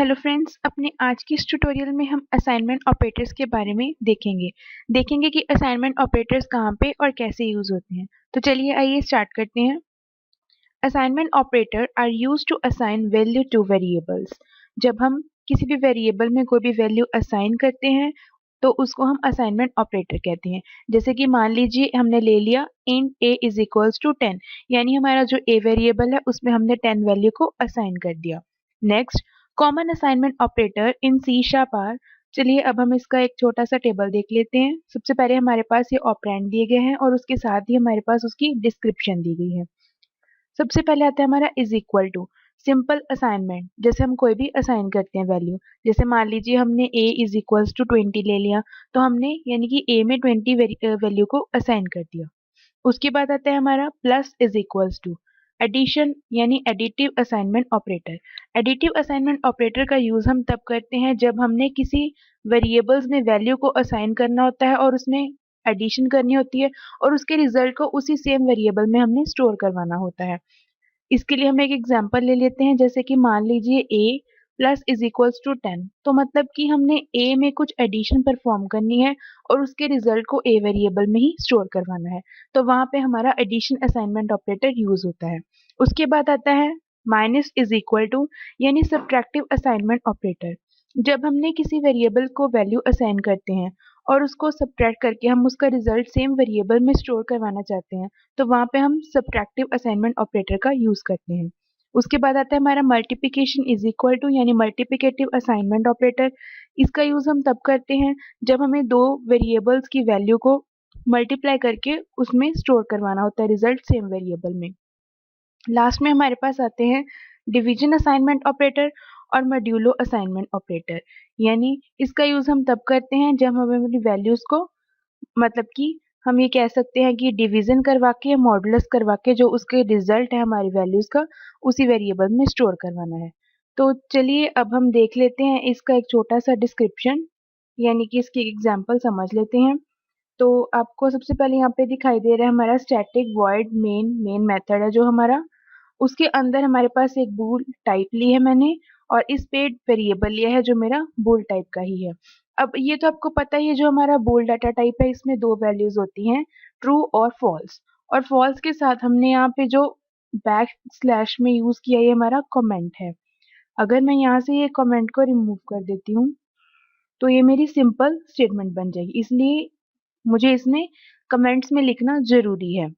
Hello friends, अपने आज की इस ट्यूटोरियल में हम असाइनमेंट ऑपरेटर्स के बारे में देखेंगे कि असाइनमेंट ऑपरेटर्स कहाँ पे और कैसे यूज होते हैं। तो चलिए आइए स्टार्ट करते हैं। Assignment operator are used to assign value to variables. जब हम किसी भी वेरिएबल में कोई भी वैल्यू असाइन करते हैं तो उसको हम असाइनमेंट ऑपरेटर कहते हैं। जैसे कि मान लीजिए हमने ले लिया int a is equals to 10, यानी हमारा जो a वेरिएबल है उसमें हमने 10 वैल्यू को असाइन कर दिया। Next, common assignment operator in C sharp are. चलिए अब हम इसका एक छोटा सा टेबल देख लेते हैं। सबसे पहले हमारे पास ये ऑपरेंड दिए गए हैं और उसके साथ ही हमारे पास उसकी डिस्क्रिप्शन दी गई है। सबसे पहले आता है हमारा is equal to, simple assignment. जैसे हम कोई भी असाइन करते हैं वैल्यू, जैसे मान लीजिए हमने a इज इक्वल्स टू 20 ले लिया, तो हमने यानी कि a में 20 वैल्यू को असाइन कर दिया। उसके बाद आता है हमारा plus is equals to, addition यानी additive assignment operator. Additive assignment operator का यूज हम तब करते हैं जब हमने किसी वेरिएबल्स में वैल्यू को असाइन करना होता है और उसमें एडिशन करनी होती है और उसके रिजल्ट को उसी सेम वेरिएबल में हमने स्टोर करवाना होता है। इसके लिए हम एक एग्जांपल ले लेते हैं। जैसे कि मान लीजिए a plus is equals to 10, तो मतलब कि हमने a में कुछ एडिशन परफॉर्म करनी है और उसके रिजल्ट को a वेरिएबल में ही स्टोर करवाना है, तो वहां पे हमारा एडिशन असाइनमेंट ऑपरेटर यूज होता है। उसके बाद आता है माइनस इज इक्वल टू, यानी सब्ट्रैक्टिव असाइनमेंट ऑपरेटर। जब हमने किसी वेरिएबल को वैल्यू असाइन करते हैं और उसको सब्ट्रैक्ट करके हम उसका रिजल्ट सेम वेरिएबल में स्टोर करवाना चाहते हैं, तो वहां पे हम सब्ट्रैक्टिव असाइनमेंट ऑपरेटर का यूज करते हैं। उसके बाद आता है हमारा मल्टीप्लिकेशन इज इक्वल टू, यानी मल्टीप्लिकेटिव असाइनमेंट ऑपरेटर। इसका यूज हम तब करते हैं जब हमें दो वेरिएबल्स की वैल्यू को मल्टीप्लाई करके उसमें स्टोर करवाना होता है रिजल्ट सेम वेरिएबल में। लास्ट में हमारे पास आते हैं डिवीजन असाइनमेंट ऑपरेटर और मॉड्यूलो असाइनमेंट ऑपरेटर। यानी इसका यूज हम तब करते हैं जब हमें अपनी वैल्यूज को, मतलब कि हम ये कह सकते हैं कि डिवीजन करवा के, मॉडुलस करवा के जो उसके रिजल्ट है हमारी वैल्यूज का, उसी वेरिएबल में स्टोर करवाना है। तो चलिए अब हम देख लेते हैं इसका एक छोटा सा डिस्क्रिप्शन, यानी कि इसकी एग्जांपल समझ लेते हैं। तो आपको सबसे पहले यहाँ पे दिखाई दे रहा है हमारा स्टैटिक वॉइड मेन मेथड है जो हमारा, उसके अंदर हमारे पास एक बूल टाइप ली है मैंने और इस पे वेरिएबल लिया है जो मेरा बूल टाइप का ही है। अब ये तो आपको पता ही है, जो हमारा बूल डाटा टाइप है इसमें दो वैल्यूज होती हैं, ट्रू और फॉल्स। और फॉल्स के साथ हमने यहाँ पे जो बैक स्लैश में यूज किया ये हमारा कमेंट है। अगर मैं यहाँ से ये कमेंट को रिमूव कर देती हूँ तो ये मेरी सिंपल स्टेटमेंट बन जाएगी, इसलिए मुझे इसमें कमेंट्स में लिखना जरूरी है।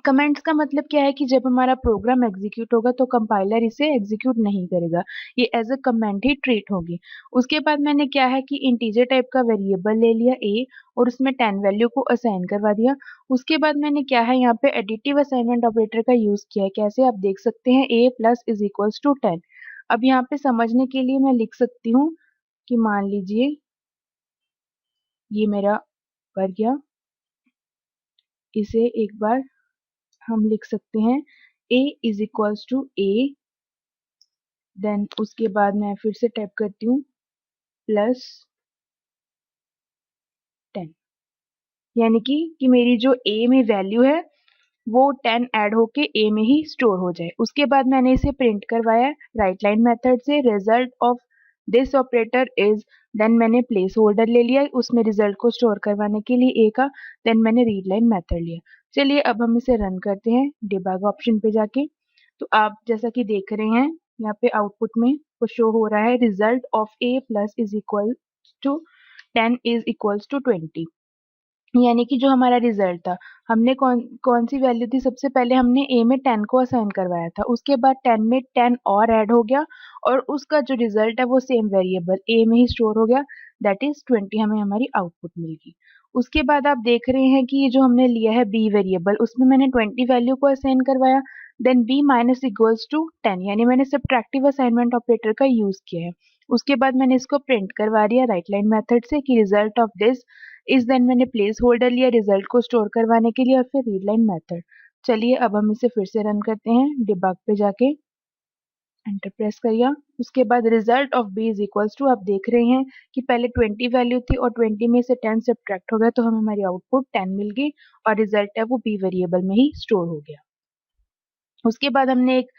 कमेंट्स का मतलब क्या है कि जब हमारा प्रोग्राम एग्जीक्यूट होगा तो कंपाइलर इसे एग्जीक्यूट नहीं करेगा, ये एज अ कमेंट ही ट्रीट होगी। उसके बाद मैंने क्या है कि इंटीजर टाइप का वेरिएबल ले लिया a और उसमें 10 वैल्यू को असाइन करवा दिया। उसके बाद मैंने क्या है यहाँ पे एडिटिव असाइनमेंट ऑपरेटर का यूज किया है। कैसे आप देख सकते हैं, a plus is equals to 10। अब यहाँ पे समझने के लिए मैं लिख सकती हूँ कि मान लीजिए ये मेरा भर गया, इसे एक बार हम लिख सकते हैं a is equals to a, then उसके बाद मैं फिर से टाइप करती हूँ प्लस 10, यानी कि मेरी जो a में वैल्यू है वो 10 ऐड होके a में ही स्टोर हो जाए। उसके बाद मैंने इसे प्रिंट करवाया राइट लाइन मेथड से, result of this operator is, then मैंने प्लेस होल्डर ले लिया उसमें रिजल्ट को स्टोर करवाने के लिए a का, देन मैंने रीड लाइन मेथड लिया। चलिए अब हम इसे रन करते हैं डिबग ऑप्शन पे जाके। तो आप जैसा कि देख रहे हैं यहाँ पे आउटपुट में तो शो हो रहा है result of a plus is equal to 10 is equals to 20, यानी कि जो हमारा रिजल्ट था, हमने कौन कौन सी वैल्यू थी, सबसे पहले हमने a में 10 को असाइन करवाया था, उसके बाद 10 में 10 और ऐड हो गया और उसका जो रिजल्ट है वो सेम वेरिएबल a में ही स्टोर हो गया, दैट इज 20 हमें हमारी आउटपुट मिल गई। उसके बाद आप देख रहे हैं कि ये जो हमने लिया है b वेरिएबल, उसमें मैंने 20 वैल्यू को असाइन करवाया, then b minus equals to 10, यानी मैंने सब्ट्रैक्टिव असाइनमेंट ऑपरेटर का यूज किया है। उसके बाद मैंने इसको प्रिंट करवा दिया राइट लाइन मेथड से कि रिजल्ट ऑफ दिस इस, देन मैंने प्लेस होल्डर लिया रिजल्ट को स्टोर करवाने के लिए और फिर रीड लाइन मेथड। चलिए अब हम इसे फिर से रन करते हैं डिबग पे जाके, एंटर प्रेस करिए। उसके बाद result of b is equals to, आप देख रहे हैं कि पहले 20 वैल्यू थी और 20 में से 10 सब्ट्रैक्ट हो गया तो हमें हमारी आउटपुट 10 मिल गई और रिजल्ट है वो b वेरिएबल में ही स्टोर हो गया। उसके बाद हमने एक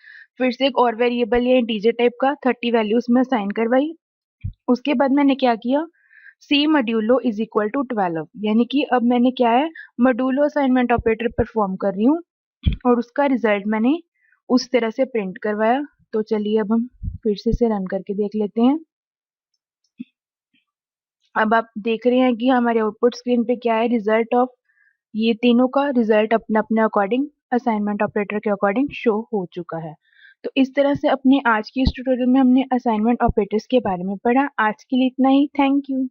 फिर से एक और वेरिएबल या इंटीजर टाइप का 30 वैल्यूज में असाइन करवाई। उसके बाद मैंने क्या किया, सी मॉड्यूलो इज इक्वल टू 12, यानी कि अब मैंने क्या है, मॉड्यूलो असाइनमेंट ऑपरेटर परफॉर्म कर रही हूँ और उसका रिजल्ट मैंने उस तरह से प्रिंट करवाया। तो चलिए अब हम फिर से इसे रन करके देख लेते हैं। अब आप देख रहे हैं कि हमारे आउटपुट स्क्रीन पे क्या है, रिजल्ट ऑफ ये तीनों का रिजल्ट अपने अपने अकॉर्डिंग असाइनमेंट ऑपरेटर के अकॉर्डिंग शो हो चुका है। तो इस तरह से अपने आज की इस ट्यूटोरियल में हमने असाइनमेंट ऑपरेटर्स के बारे में पढ़ा। आज के लिए इतना ही। Thank you.